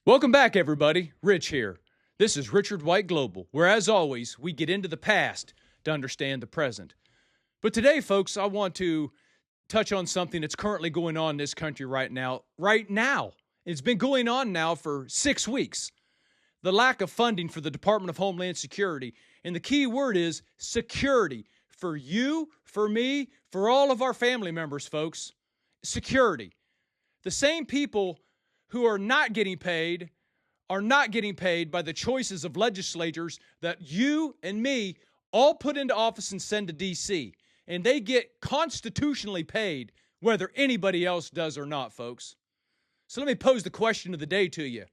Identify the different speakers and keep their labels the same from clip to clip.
Speaker 1: Welcome back, everybody. Rich here. This is Richard White Global, where, as always, we get into the past to understand the present. But today, folks, I want to touch on something that's currently going on in this country right now. Right now. It's been going on now for 6 weeks. The lack of funding for the Department of Homeland Security. And the key word is security. For you, for me, for all of our family members, folks. Security. The same people who are not getting paid by the choices of legislators that you and me all put into office and send to D.C. And they get constitutionally paid whether anybody else does or not, folks. So let me pose the question of the day to you.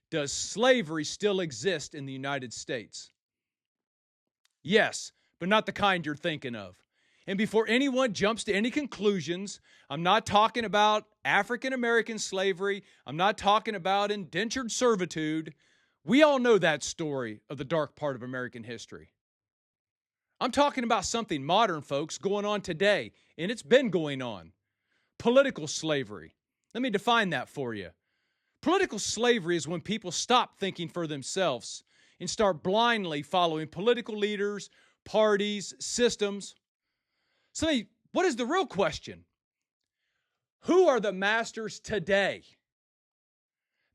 Speaker 1: Does slavery still exist in the United States? Yes, but not the kind you're thinking of. And before anyone jumps to any conclusions, I'm not talking about African American slavery. I'm not talking about indentured servitude. We all know that story of the dark part of American history. I'm talking about something modern, folks, going on today, and it's been going on. Political slavery. Let me define that for you. Political slavery is when people stop thinking for themselves and start blindly following political leaders, parties, systems. So what is the real question? Who are the masters today?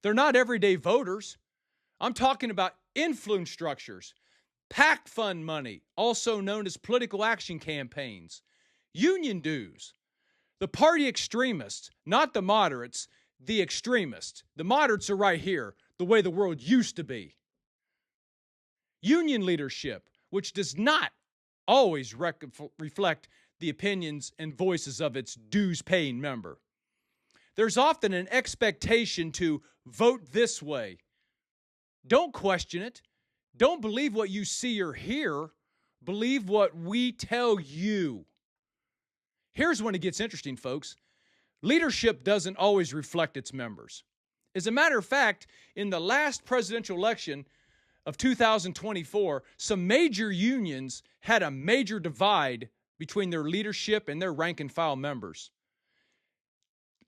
Speaker 1: They're not everyday voters. I'm talking about influence structures, PAC fund money, also known as political action campaigns, union dues, the party extremists, not the moderates, the extremists. The moderates are right here, the way the world used to be. Union leadership, which does not always reflect the opinions and voices of its dues-paying member. There's often an expectation to vote this way. Don't question it. Don't believe what you see or hear. Believe what we tell you. Here's when it gets interesting, folks. Leadership doesn't always reflect its members. As a matter of fact, in the last presidential election of 2024, some major unions had a major divide between their leadership and their rank and file members.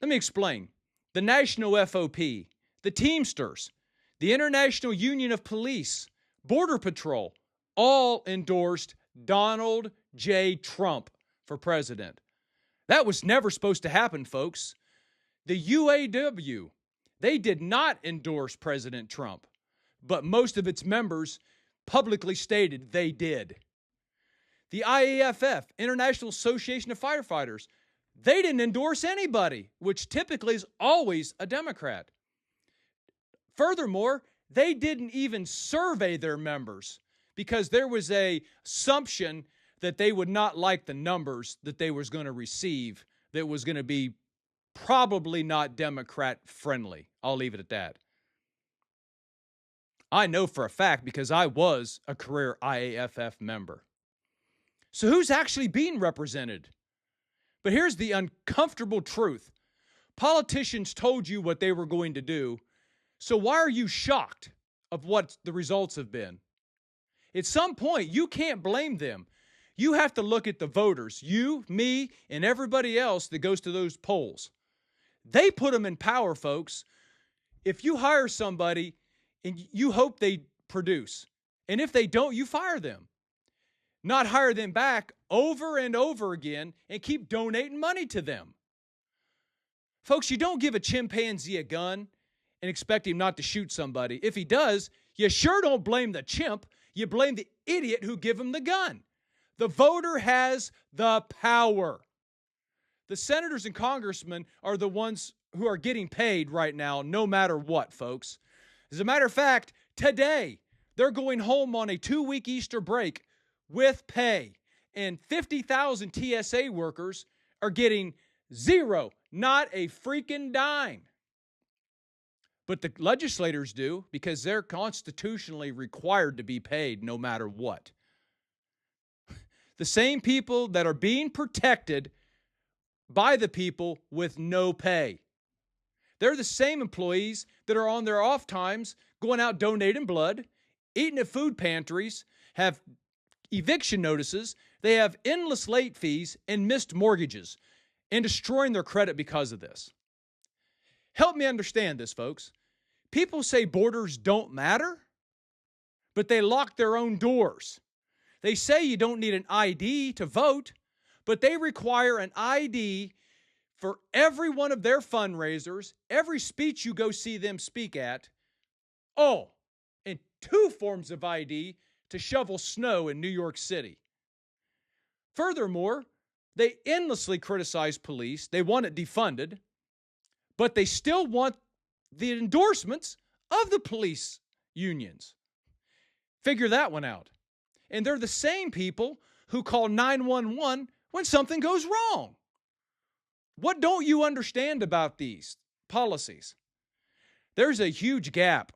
Speaker 1: Let me explain. The National FOP, the Teamsters, the International Union of Police, Border Patrol, all endorsed Donald J. Trump for president. That was never supposed to happen, folks. The UAW, they did not endorse President Trump, but most of its members publicly stated they did. The IAFF, International Association of Firefighters, they didn't endorse anybody, which typically is always a Democrat. Furthermore, they didn't even survey their members because there was an assumption that they would not like the numbers that they was going to receive that was going to be probably not Democrat friendly. I'll leave it at that. I know for a fact because I was a career IAFF member. So who's actually being represented? But here's the uncomfortable truth. Politicians told you what they were going to do, so why are you shocked of what the results have been? At some point, you can't blame them. You have to look at the voters, you, me, and everybody else that goes to those polls. They put them in power, folks. If you hire somebody and you hope they produce, and if they don't, you fire them. Not hire them back over and over again and keep donating money to them. Folks, you don't give a chimpanzee a gun and expect him not to shoot somebody. If he does, you sure don't blame the chimp. You blame the idiot who gave him the gun. The voter has the power. The senators and congressmen are the ones who are getting paid right now, no matter what, folks. As a matter of fact, today, they're going home on a 2-week Easter break with pay. And 50,000 TSA workers are getting zero, not a freaking dime. But the legislators do because they're constitutionally required to be paid no matter what. The same people that are being protected by the people with no pay. They're the same employees that are on their off times going out donating blood, eating at food pantries, have eviction notices, they have endless late fees and missed mortgages, and destroying their credit because of this. Help me understand this, folks. People say borders don't matter, but they lock their own doors. They say you don't need an ID to vote, but they require an ID for every one of their fundraisers, every speech you go see them speak at. Oh, and 2 forms of ID to shovel snow in New York City. Furthermore, they endlessly criticize police. They want it defunded, but they still want the endorsements of the police unions. Figure that one out. And they're the same people who call 911 when something goes wrong. What don't you understand about these policies? There's a huge gap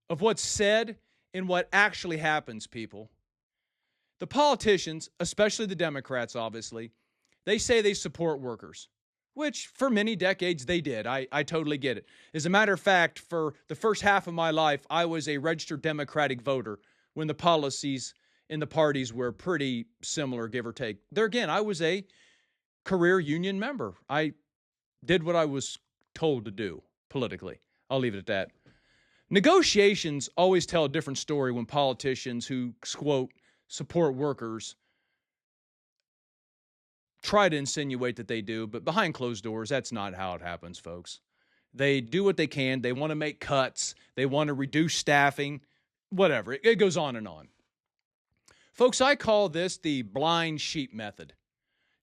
Speaker 1: of what's said and what actually happens, people. The politicians, especially the Democrats, obviously, they say they support workers, which for many decades they did. I totally get it. As a matter of fact, for the first half of my life, I was a registered Democratic voter when the policies in the parties were pretty similar, give or take. There again, I was a career union member. I did what I was told to do politically. I'll leave it at that. Negotiations always tell a different story when politicians who, quote, support workers try to insinuate that they do, but behind closed doors, that's not how it happens, folks. They do what they can. They want to make cuts. They want to reduce staffing, whatever. It goes on and on. Folks, I call this the blind sheep method.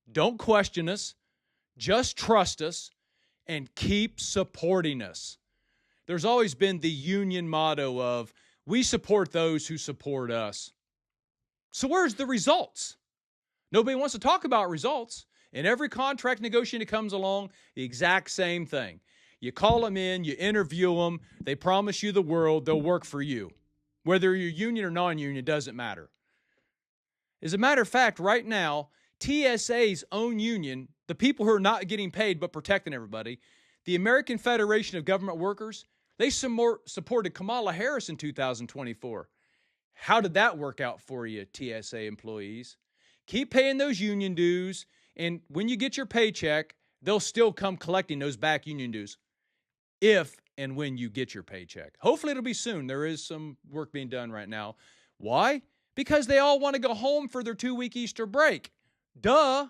Speaker 1: Don't question us. Just trust us and keep supporting us. There's always been the union motto of, we support those who support us. So where's the results? Nobody wants to talk about results. In every contract negotiation that comes along, the exact same thing. You call them in, you interview them, they promise you the world, they'll work for you. Whether you're union or non-union, doesn't matter. As a matter of fact, right now, TSA's own union, the people who are not getting paid but protecting everybody, the American Federation of Government Workers, they supported Kamala Harris in 2024. How did that work out for you, TSA employees? Keep paying those union dues, and when you get your paycheck, they'll still come collecting those back union dues if and when you get your paycheck. Hopefully it'll be soon. There is some work being done right now. Why? Because they all want to go home for their 2-week Easter break. Duh.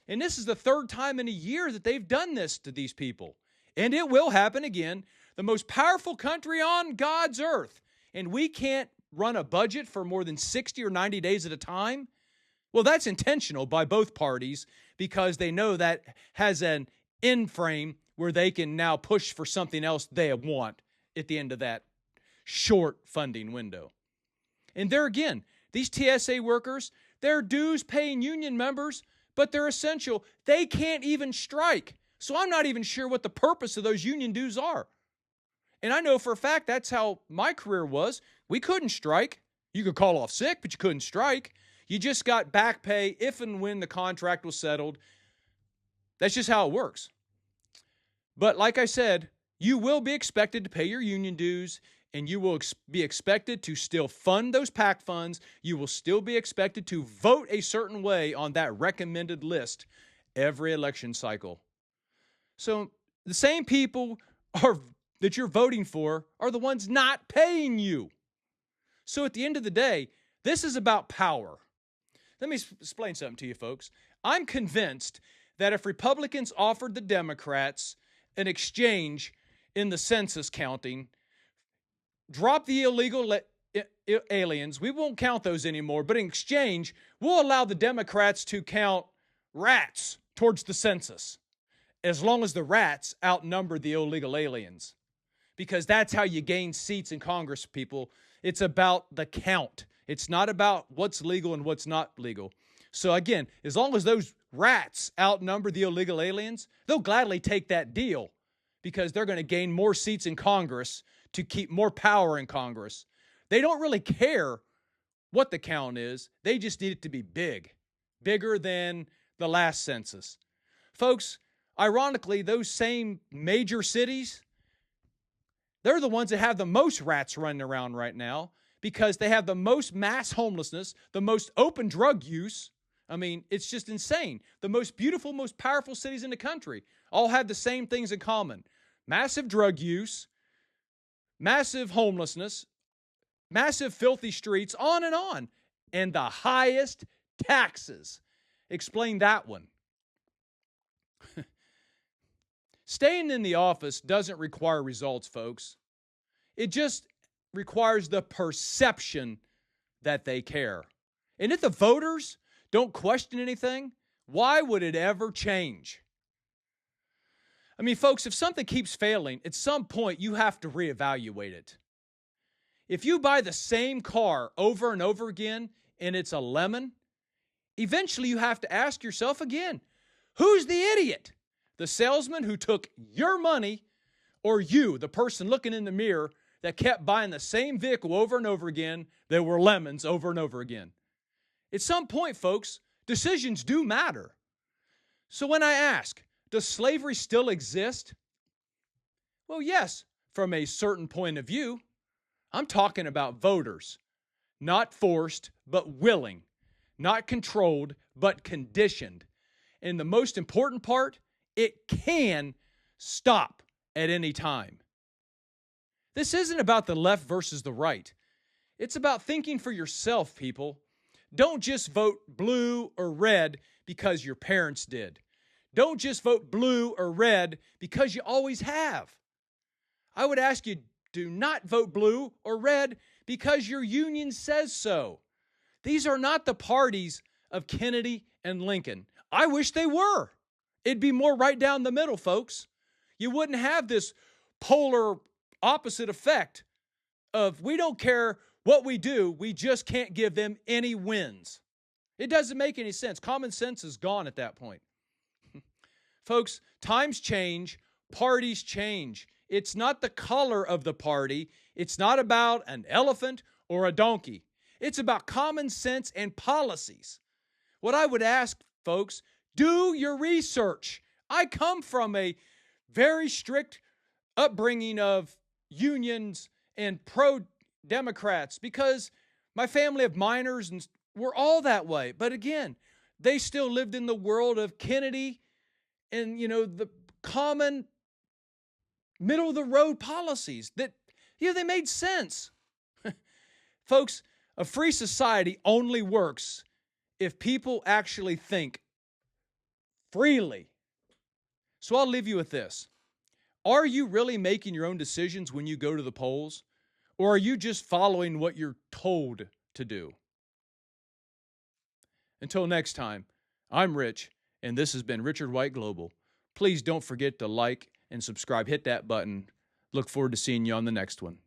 Speaker 1: And this is the 3rd time in a year that they've done this to these people. And it will happen again. The most powerful country on God's earth. And we can't run a budget for more than 60 or 90 days at a time? Well, that's intentional by both parties because they know that has an end frame where they can now push for something else they want at the end of that short funding window. And there again, these TSA workers, they're dues-paying union members, but they're essential. They can't even strike. So I'm not even sure what the purpose of those union dues are. And I know for a fact that's how my career was. We couldn't strike. You could call off sick, but you couldn't strike. You just got back pay if and when the contract was settled. That's just how it works. But like I said, you will be expected to pay your union dues, and you will be expected to still fund those PAC funds. You will still be expected to vote a certain way on that recommended list every election cycle. So the same people that you're voting for are the ones not paying you. So at the end of the day, this is about power. Let me explain something to you, folks. I'm convinced that if Republicans offered the Democrats an exchange in the census counting, drop the illegal aliens, we won't count those anymore, but in exchange, we'll allow the Democrats to count rats towards the census, as long as the rats outnumber the illegal aliens. Because that's how you gain seats in Congress, people. It's about the count. It's not about what's legal and what's not legal. So again, as long as those rats outnumber the illegal aliens, they'll gladly take that deal because they're going to gain more seats in Congress to keep more power in Congress. They don't really care what the count is. They just need it to be big, bigger than the last census. Folks, ironically, those same major cities, they're the ones that have the most rats running around right now because they have the most mass homelessness, the most open drug use. I mean, it's just insane. The most beautiful, most powerful cities in the country all have the same things in common. Massive drug use, massive homelessness, massive filthy streets, on, and the highest taxes. Explain that one. Staying in the office doesn't require results, folks. It just requires the perception that they care. And if the voters don't question anything, why would it ever change? I mean, folks, if something keeps failing, at some point you have to reevaluate it. If you buy the same car over and over again and it's a lemon, eventually you have to ask yourself again, who's the idiot? The salesman who took your money, or you, the person looking in the mirror that kept buying the same vehicle over and over again that were lemons over and over again? At some point, folks, decisions do matter. So when I ask, does slavery still exist? Well, yes, from a certain point of view. I'm talking about voters, not forced, but willing, not controlled, but conditioned. And the most important part, it can stop at any time. This isn't about the left versus the right. It's about thinking for yourself, people. Don't just vote blue or red because your parents did. Don't just vote blue or red because you always have. I would ask you, do not vote blue or red because your union says so. These are not the parties of Kennedy and Lincoln. I wish they were. It'd be more right down the middle, folks. You wouldn't have this polar opposite effect of we don't care what we do, we just can't give them any wins. It doesn't make any sense. Common sense is gone at that point. Folks, times change, parties change. It's not the color of the party. It's not about an elephant or a donkey. It's about common sense and policies. What I would ask, folks, do your research. I come from a very strict upbringing of unions and pro-Democrats because my family of miners and we're all that way. But again, they still lived in the world of Kennedy and, the common middle-of-the-road policies that, they made sense. Folks, a free society only works if people actually think freely. So I'll leave you with this. Are you really making your own decisions when you go to the polls? Or are you just following what you're told to do? Until next time, I'm Rich, and this has been Richard White Global. Please don't forget to like and subscribe. Hit that button. Look forward to seeing you on the next one.